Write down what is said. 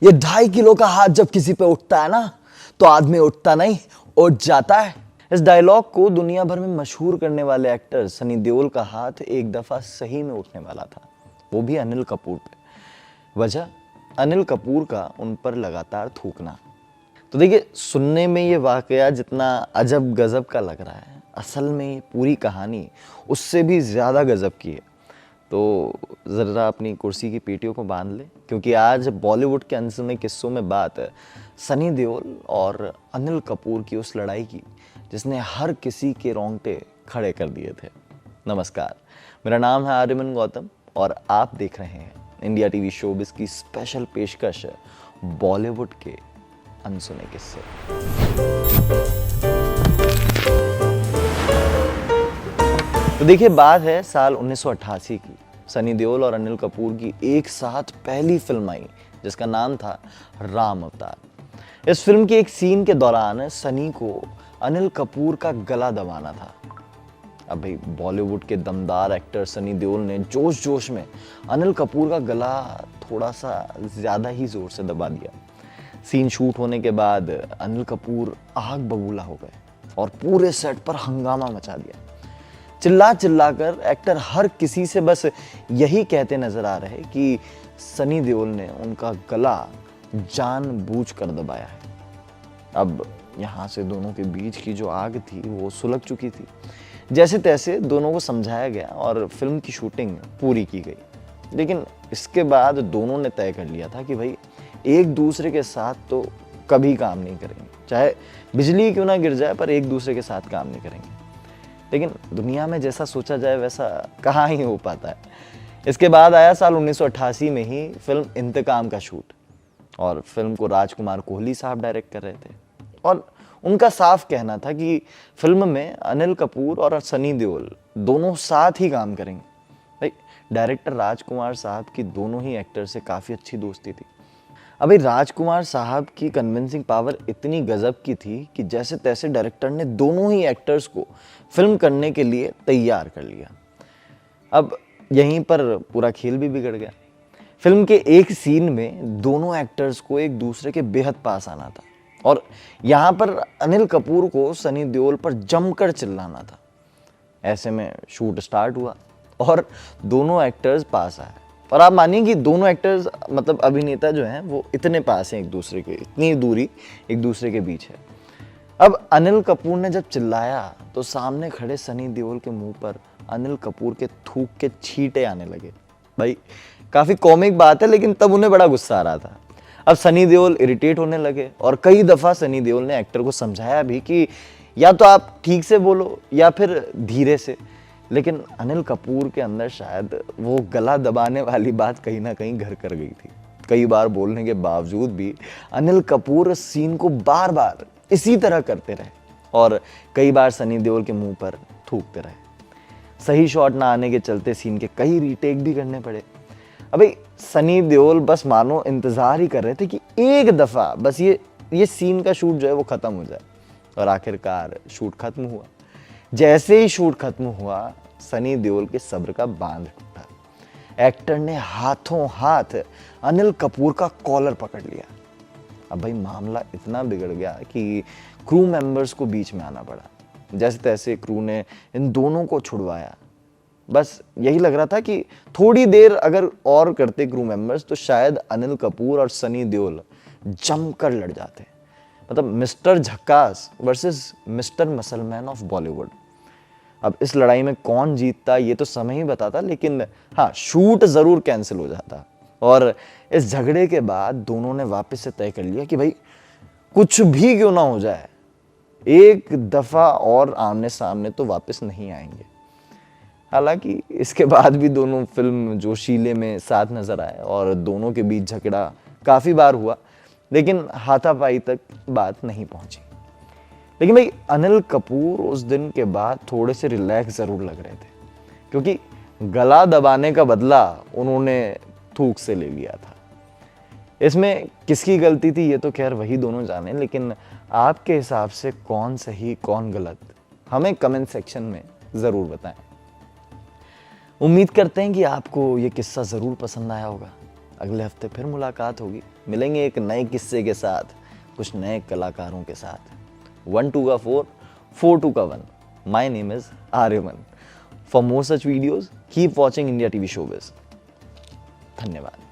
ये 2.5 किलो का हाथ जब किसी पे उठता है ना, तो आदमी उठता नहीं, उठ जाता है। इस डायलॉग को दुनिया भर में मशहूर करने वाले एक्टर सनी देओल का हाथ एक दफा सही में उठने वाला था, वो भी अनिल कपूर पे। वजह अनिल कपूर का उन पर लगातार थूकना। तो देखिए, सुनने में ये वाकया जितना अजब गजब का लग रहा है, असल में पूरी कहानी उससे भी ज़्यादा गजब की है। तो ज़रा अपनी कुर्सी की पेटियों को बांध ले, क्योंकि आज बॉलीवुड के अनसुने किस्सों में बात सनी देओल और अनिल कपूर की उस लड़ाई की जिसने हर किसी के रोंगटे खड़े कर दिए थे। नमस्कार, मेरा नाम है आर्यमन गौतम और आप देख रहे हैं इंडिया टीवी शोबिज़ की स्पेशल पेशकश बॉलीवुड के अनसुने किस्से। तो देखिए, बात है साल 1988 की। सनी देओल और अनिल कपूर की एक साथ पहली फिल्म आई जिसका नाम था राम अवतार। इस फिल्म के एक सीन के दौरान सनी को अनिल कपूर का गला दबाना था। अब भाई, बॉलीवुड के दमदार एक्टर सनी देओल ने जोश जोश में अनिल कपूर का गला थोड़ा सा ज्यादा ही जोर से दबा दिया। सीन शूट होने के बाद अनिल कपूर आग बबूला हो गए और पूरे सेट पर हंगामा मचा दिया। चिल्ला चिल्ला कर एक्टर हर किसी से बस यही कहते नजर आ रहे कि सनी देओल ने उनका गला जानबूझकर दबाया है। अब यहाँ से दोनों के बीच की जो आग थी वो सुलग चुकी थी। जैसे तैसे दोनों को समझाया गया और फिल्म की शूटिंग पूरी की गई। लेकिन इसके बाद दोनों ने तय कर लिया था कि भाई, एक दूसरे के साथ तो कभी काम नहीं करेंगे, चाहे बिजली क्यों ना गिर जाए, पर एक दूसरे के साथ काम नहीं करेंगे। लेकिन दुनिया में जैसा सोचा जाए वैसा कहाँ ही हो पाता है। इसके बाद आया साल 1988 में ही फिल्म इंतकाम का शूट, और फिल्म को राजकुमार कोहली साहब डायरेक्ट कर रहे थे। और उनका साफ कहना था कि फिल्म में अनिल कपूर और सनी देओल दोनों साथ ही काम करेंगे। भाई, डायरेक्टर राजकुमार साहब की दोनों ही एक्टर से काफ़ी अच्छी दोस्ती थी। अभी राजकुमार साहब की कन्विंसिंग पावर इतनी गजब की थी कि जैसे तैसे डायरेक्टर ने दोनों ही एक्टर्स को फिल्म करने के लिए तैयार कर लिया। अब यहीं पर पूरा खेल भी बिगड़ गया। फिल्म के एक सीन में दोनों एक्टर्स को एक दूसरे के बेहद पास आना था, और यहाँ पर अनिल कपूर को सनी देओल पर जमकर चिल्लाना था। ऐसे में शूट स्टार्ट हुआ और दोनों एक्टर्स पास आए। और आप मानिए कि दोनों एक्टर्स, मतलब अभिनेता जो हैं, वो इतने पास हैं एक दूसरे के, इतनी दूरी एक दूसरे के बीच है। अब अनिल कपूर ने जब चिल्लाया तो सामने खड़े सनी देओल के मुंह पर अनिल कपूर के थूक के छींटे आने लगे। भाई, काफी कॉमिक बात है, लेकिन तब उन्हें बड़ा गुस्सा आ रहा था। अब सनी देओल इरिटेट होने लगे और कई दफा सनी देओल ने एक्टर को समझाया भी कि या तो आप ठीक से बोलो या फिर धीरे से। लेकिन अनिल कपूर के अंदर शायद वो गला दबाने वाली बात कहीं ना कहीं घर कर गई थी। कई बार बोलने के बावजूद भी अनिल कपूर सीन को बार बार इसी तरह करते रहे और कई बार सनी देओल के मुंह पर थूकते रहे। सही शॉट ना आने के चलते सीन के कई रीटेक भी करने पड़े। अभी सनी देओल बस मानो इंतजार ही कर रहे थे कि एक दफा बस ये सीन का शूट जो है वो खत्म हो जाए। और आखिरकार शूट खत्म हुआ। जैसे ही शूट खत्म हुआ, सनी देओल के सब्र का बांध टूटा। एक्टर ने हाथों हाथ अनिल कपूर का कॉलर पकड़ लिया। अब भाई, मामला इतना बिगड़ गया कि क्रू मेंबर्स को बीच में आना पड़ा। जैसे तैसे क्रू ने इन दोनों को छुड़वाया। बस यही लग रहा था कि थोड़ी देर अगर और करते क्रू मेंबर्स तो शायद अनिल कपूर और सनी देओल जमकर लड़ जाते। मतलब मिस्टर झक्कास versus mister muscleman of Bollywood. अब इस लड़ाई में कौन जीतता ये तो समय ही बताता, लेकिन हाँ, शूट जरूर कैंसिल हो जाता। और इस झगड़े के बाद दोनों ने वापस से तय कर लिया कि भाई, कुछ भी क्यों ना हो जाए, एक दफा और आमने सामने तो वापस नहीं आएंगे। हालांकि इसके बाद भी दोनों फिल्म जोशीले में साथ नजर आए और दोनों के बीच झगड़ा काफी बार हुआ, लेकिन हाथापाई तक बात नहीं पहुंची। लेकिन भाई, अनिल कपूर उस दिन के बाद थोड़े से रिलैक्स जरूर लग रहे थे, क्योंकि गला दबाने का बदला उन्होंने थूक से ले लिया था। इसमें किसकी गलती थी ये तो खैर वही दोनों जाने, लेकिन आपके हिसाब से कौन सही कौन गलत, हमें कमेंट सेक्शन में जरूर बताएं। उम्मीद करते हैं कि आपको ये किस्सा जरूर पसंद आया होगा। अगले हफ्ते फिर मुलाकात होगी, मिलेंगे एक नए किस्से के साथ, कुछ नए कलाकारों के साथ। 1 2 का 4, 4 2 का 1। My name is Aryaman. For more such videos keep watching India TV showbiz. धन्यवाद।